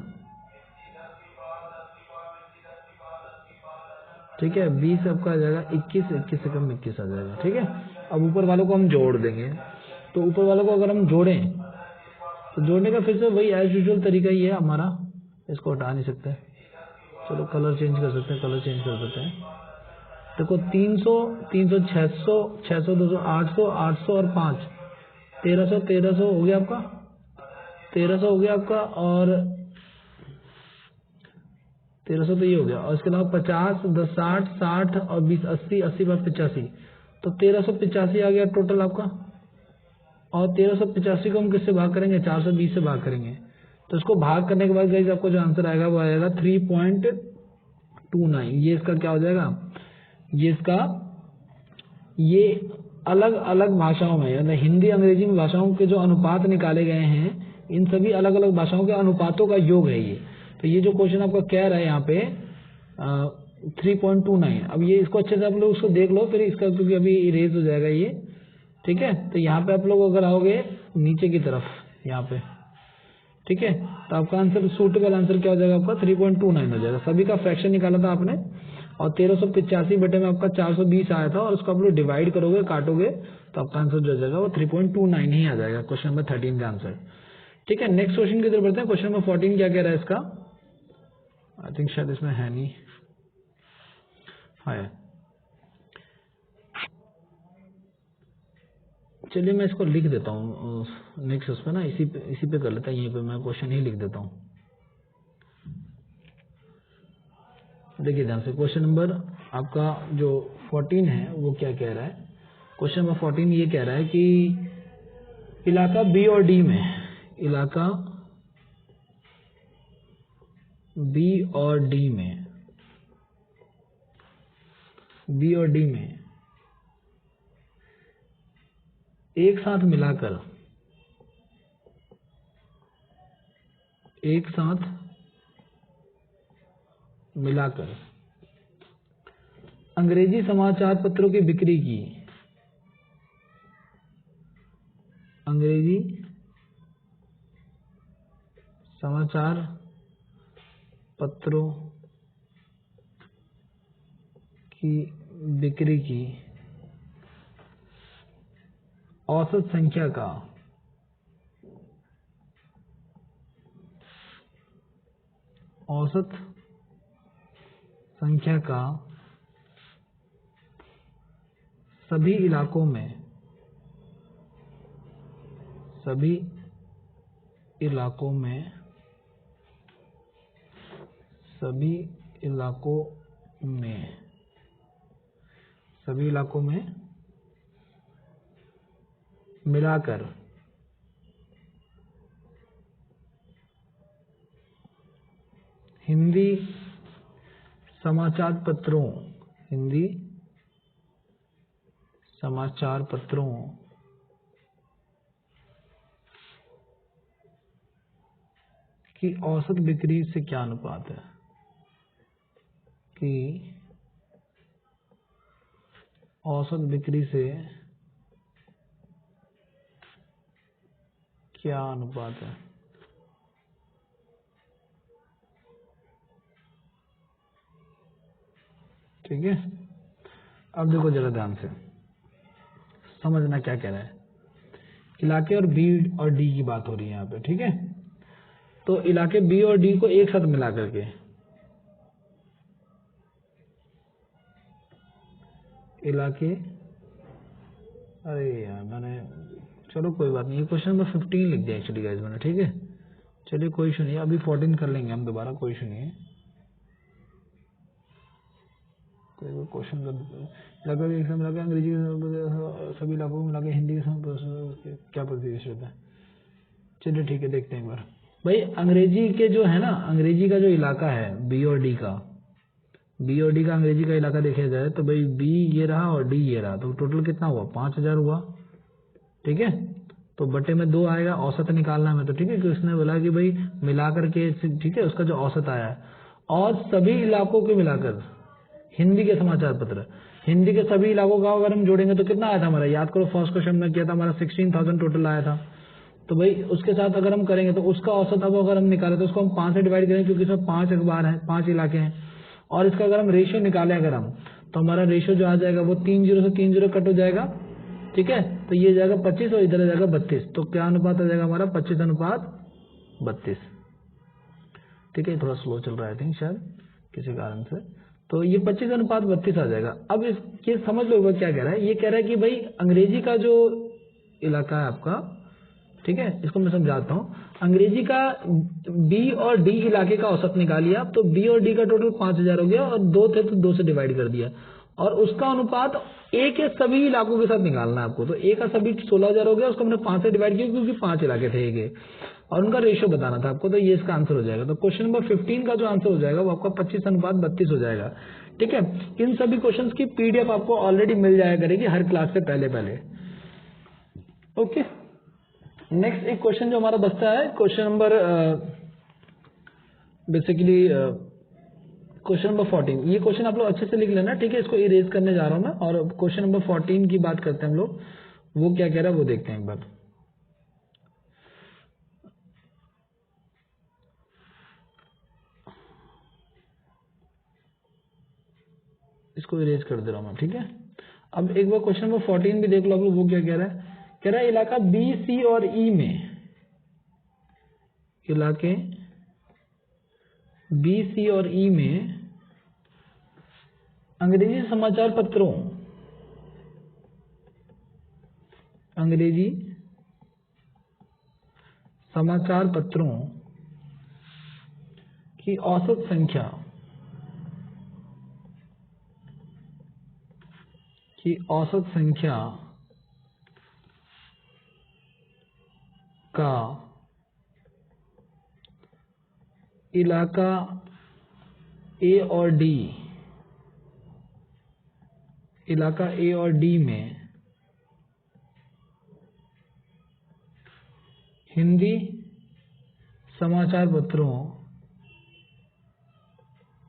ठीक है, 20 आपका आ जाएगा 21, 21 से कम 21 आ जाएगा। ठीक है, अब ऊपर वालों को हम जोड़ देंगे। तो ऊपर वालों को अगर हम जोड़ें तो जोड़ने का फिर से वही एज यूजुअल तरीका ही है हमारा, इसको हटा नहीं सकते। चलो कलर चेंज कर सकते हैं, कलर चेंज कर सकते हैं। देखो 300 300 600 600 200 800 800 और 5 1300 1300 हो गया आपका, 1300 हो गया आपका, और 1300 तो ये हो गया। और इसके अलावा 50 10 60 60 और 20 80 80 बार 85, तो 1385 आ गया टोटल आपका। और 1385 को हम किससे भाग करेंगे? 420 से भाग करेंगे। तो इसको भाग करने के बाद गाइस आपको जो आंसर आएगा वो आएगा 3.29। ये इसका क्या हो जाएगा? ये इसका, ये अलग अलग भाषाओं में, यानी हिंदी अंग्रेजी में भाषाओं के जो अनुपात निकाले गए हैं, इन सभी अलग अलग भाषाओं के अनुपातों का योग है ये। तो ये जो क्वेश्चन आपका कह रहा है यहाँ पे 3.29। अब ये इसको अच्छे से आप लोग उसको देख लो फिर इसका, क्योंकि अभी इरेज हो जाएगा ये, ठीक है। तो यहाँ पे आप लोग अगर आओगे नीचे की तरफ यहाँ पे, ठीक है, तो आपका आंसर, सूटेबल आंसर क्या हो जाएगा आपका 3.29 हो जाएगा। सभी का फ्रैक्शन निकाला था आपने और 1385 बटे में आपका 420 आया था, और उसको आप लोग डिवाइड करोगे, काटोगे, तो आपका आंसर जो जाएगा वो 3.29 ही आ जाएगा क्वेश्चन नंबर 13 का आंसर, ठीक है। नेक्स्ट क्वेश्चन की तरफ बढ़ते हैं। क्वेश्चन नंबर 14 क्या कह रहा है इसका, आई थिंक शायद इसमें है नहीं, है, चलिए मैं इसको लिख देता हूँ नेक्स्ट उसमें ना, इसी पे कर लेता है, यहीं पे मैं क्वेश्चन ही लिख देता हूँ। देखिए ध्यान से, क्वेश्चन नंबर आपका जो 14 है वो क्या कह रहा है। क्वेश्चन नंबर 14 ये कह रहा है कि इलाका बी और डी में, इलाका बी और डी में, बी और डी में एक साथ मिलाकर, एक साथ मिलाकर अंग्रेजी समाचार पत्रों की बिक्री की, अंग्रेजी समाचार पत्रों की बिक्री की औसत संख्या का, औसत संख्या का सभी इलाकों में, सभी इलाकों में, सभी इलाकों में, सभी इलाकों में मिलाकर हिंदी समाचार पत्रों, हिंदी समाचार पत्रों की औसत बिक्री से क्या अनुपात है, कि औसत बिक्री से क्या अनुपात है। ठीक है, अब देखो जरा ध्यान से समझना क्या कह रहा है। इलाके और बी और डी की बात हो रही है यहाँ पे, ठीक है। तो इलाके बी और डी को एक साथ मिला करके, इलाके, अरे यार मैंने, चलो कोई बात नहीं, ये क्वेश्चन नंबर 15 लिख दिया एक्चुअली गाइस मैंने, ठीक है। चलिए कोई इशू नहीं, अभी 14 कर लेंगे हम दोबारा, कोई इशू नहीं है। क्वेश्चन लगभग एक समय लगा, अंग्रेजी सभी इलाकों में मिला के हिंदी के क्या प्रतिशत है। चलिए ठीक है, देखते हैं एक बार। भाई अंग्रेजी के जो है ना, अंग्रेजी का जो इलाका है बी और डी का, बी और डी का अंग्रेजी का इलाका देखा जाए तो भाई बी ये रहा और डी ये रहा, तो टोटल कितना हुआ 5000 हुआ, ठीक है। तो बटे में 2 आएगा, औसत निकालना है तो ठीक है, कि उसने बोला कि भाई मिला करके, ठीक है, उसका जो औसत आया है, और सभी इलाकों के मिलाकर हिंदी के समाचार पत्र, हिंदी के सभी इलाकों का अगर हम जोड़ेंगे तो कितना आया था हमारा, याद करो फर्स्ट क्वेश्चन में किया था हमारा 16,000 टोटल आया था। तो भाई उसके साथ अगर हम करेंगे तो उसका औसत अब अगर हम निकालें तो उसको हम 5 से डिवाइड करेंगे, क्योंकि इसमें 5 अखबार है, 5 इलाके हैं, और इसका अगर हम रेशियो निकालें अगर हम, तो हमारा रेशियो जो आ जाएगा वो 3 0 से 3 0 कट हो जाएगा, ठीक है। तो ये जाएगा 25 और इधर आ जाएगा 32, तो क्या अनुपात आ जाएगा हमारा 25:32, ठीक है। थोड़ा स्लो चल रहा है आई थिंक शायद किसी कारण से, तो ये 25:32 आ जाएगा। अब ये समझ लो क्या कह रहा है, ये कह रहा है कि भाई अंग्रेजी का जो इलाका है आपका, ठीक है, इसको मैं समझाता हूँ। अंग्रेजी का बी और डी इलाके का औसत निकालिए आप, तो बी और डी का टोटल 5000 हो गया, और 2 थे तो 2 से डिवाइड कर दिया, और उसका अनुपात ए के सभी इलाकों के साथ निकालना है आपको। तो ए का सभी 16000 हो गया, उसको हमने 5 से डिवाइड किया क्योंकि 5 इलाके थे ए के, और उनका रेशियो बताना था आपको, तो ये इसका आंसर हो जाएगा। तो क्वेश्चन नंबर 15 का जो आंसर हो जाएगा वो आपका 25:32 हो जाएगा, ठीक है। इन सभी क्वेश्चंस की पीडीएफ आपको ऑलरेडी मिल जाया करेगी हर क्लास से पहले। ओके, नेक्स्ट एक क्वेश्चन जो हमारा बचता है, question number basically question number 14, ये क्वेश्चन आप लोग अच्छे से लिख लेना, ठीक है। इसको इरेज करने जा रहा हूं मैं, और क्वेश्चन नंबर 14 की बात करते हैं हम लोग। वो क्या कह रहा है वो देखते हैं एक बार। इसको इरेज कर दे रहा हूं मैं, ठीक है। अब एक बार क्वेश्चन नंबर 14 भी देख लो आप लोग। वो क्या कह रहा है? कह रहा है इलाका बी, सी और ई में, इलाके बी, सी और ई में अंग्रेजी समाचार पत्रों, अंग्रेजी समाचार पत्रों की औसत संख्या, का इलाका ए और डी, इलाका ए और डी में हिंदी समाचार पत्रों,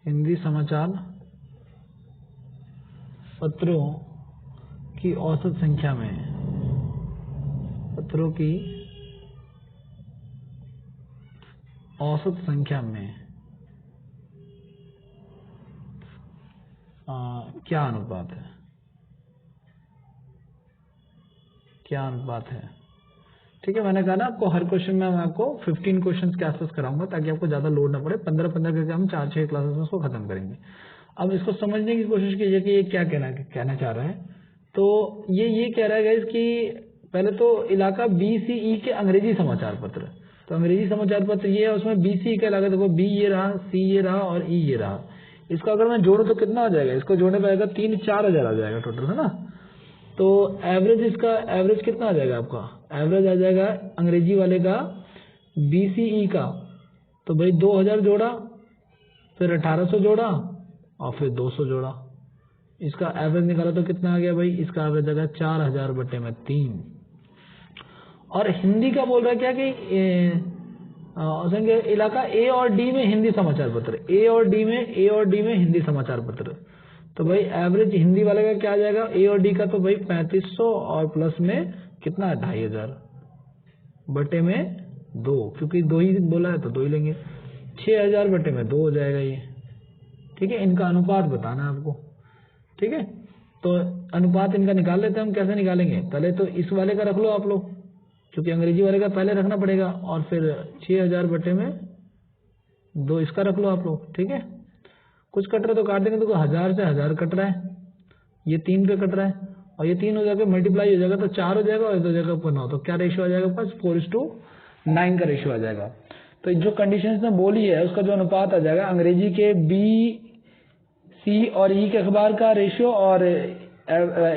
हिंदी समाचार पत्रों की औसत संख्या में, पत्रों की औसत संख्या में क्या अनुपात है, क्या अनुपात है, ठीक है। मैंने कहा ना आपको हर क्वेश्चन में मैं आपको 15 क्वेश्चंस के आसपास कराऊंगा, ताकि आपको ज्यादा लोड ना पड़े। 15-15 करके हम 4-6 क्लासेस में उसको खत्म करेंगे। अब इसको समझने की कोशिश कीजिए कि ये क्या कहना चाह रहा है। तो ये कह रहा है गाइस कि पहले तो इलाका बी, सी, ई के अंग्रेजी समाचार पत्र, तो अंग्रेजी समाचार पत्र ये है, उसमें बी, सी का इलाका देखो, बी ये रहा, सी ये रहा और ई ये रहा। इसका अगर मैं जोड़ू तो कितना आ जाएगा? इसको जोड़ने पर आएगा 3-4 हजार आ जाएगा टोटल, है ना। तो एवरेज, इसका एवरेज कितना आ जाएगा आपका? एवरेज आ जाएगा अंग्रेजी वाले का बीसीई का, तो भाई 2000 जोड़ा, फिर 1800 जोड़ा और फिर 200 जोड़ा, इसका एवरेज निकाला तो कितना आ गया भाई? इसका एवरेज आ गया 4000/3। और हिंदी का बोल रहा है क्या कि इलाका ए और डी में हिंदी समाचार पत्र, ए और डी में हिंदी समाचार पत्र। तो भाई एवरेज हिंदी वाले का क्या आ जाएगा? ए और डी का तो भाई 3500 और प्लस में कितना? 2500 बटे में 2, क्योंकि 2 ही बोला है तो 2 ही लेंगे। 6000 बटे में 2 हो जाएगा ये, ठीक है। इनका अनुपात बताना है आपको, ठीक है। तो अनुपात इनका निकाल लेते हैं हम। कैसे निकालेंगे? पहले तो इस वाले का रख लो आप लोग, क्योंकि अंग्रेजी वाले का पहले रखना पड़ेगा, और फिर 6000 बटे में 2 इसका रख लो आप लोग, ठीक है। कुछ कट रहा है तो काट देंगे, तो 1000 से 1000 कट रहा है, ये 3 पे कट रहा है, और ये 3 हो जाएगा मल्टीप्लाई हो जाएगा तो 4 हो जाएगा, और इधर जगह पर 9, तो क्या रेशियो आ जाएगा पास? 4:9 का रेशियो आ जाएगा। तो जो कंडीशन इसने बोली है उसका जो अनुपात आ जाएगा, अंग्रेजी के बी, सी और ई के अखबार का रेशियो और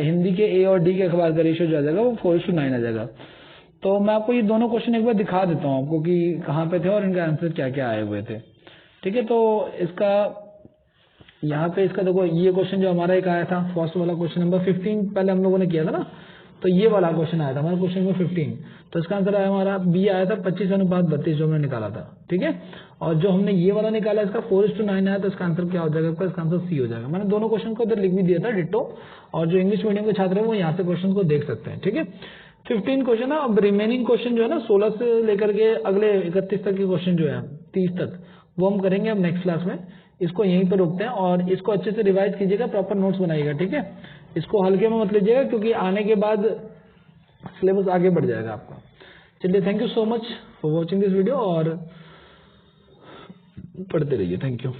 हिंदी के ए और डी के अखबार का रेशियो जो आ जाएगा वो 4:9 आ जाएगा। तो मैं आपको ये दोनों क्वेश्चन एक बार दिखा देता हूँ आपको कि कहाँ पे थे और इनका आंसर क्या क्या आए हुए थे, ठीक है। तो इसका यहाँ पे इसका देखो, ये क्वेश्चन जो हमारा एक आया था, फर्स्ट वाला क्वेश्चन नंबर 15 पहले हम लोगों ने किया था ना, तो ये वाला क्वेश्चन आया था हमारा, क्वेश्चन नंबर 15। तो इसका आंसर आया हमारा बी आया था 25:32 जो हमने निकाला था, ठीक है। और जो हमने ये वाला निकाला इसका 4:9 आया, तो इसका आंसर क्या हो जाएगा? इसका आंसर सी हो जाएगा। मैंने दोनों क्वेश्चन को उधर लिख भी दिया था डिट्टो, और जो इंग्लिश मीडियम के छात्र है वो यहाँ से क्वेश्चन को देख सकते हैं, ठीक है। 15 क्वेश्चन है। अब रिमेनिंग क्वेश्चन जो है ना 16 से लेकर के अगले 31 तक के क्वेश्चन जो है 30 तक, वो हम करेंगे अब नेक्स्ट क्लास में। इसको यहीं पर रोकते हैं, और इसको अच्छे से रिवाइज कीजिएगा, प्रॉपर नोट्स बनाइएगा, ठीक है। इसको हल्के में मत लीजिएगा, क्योंकि आने के बाद सिलेबस आगे बढ़ जाएगा आपका। चलिए, thank you so much for watching this video, और पढ़ते रहिए। Thank you.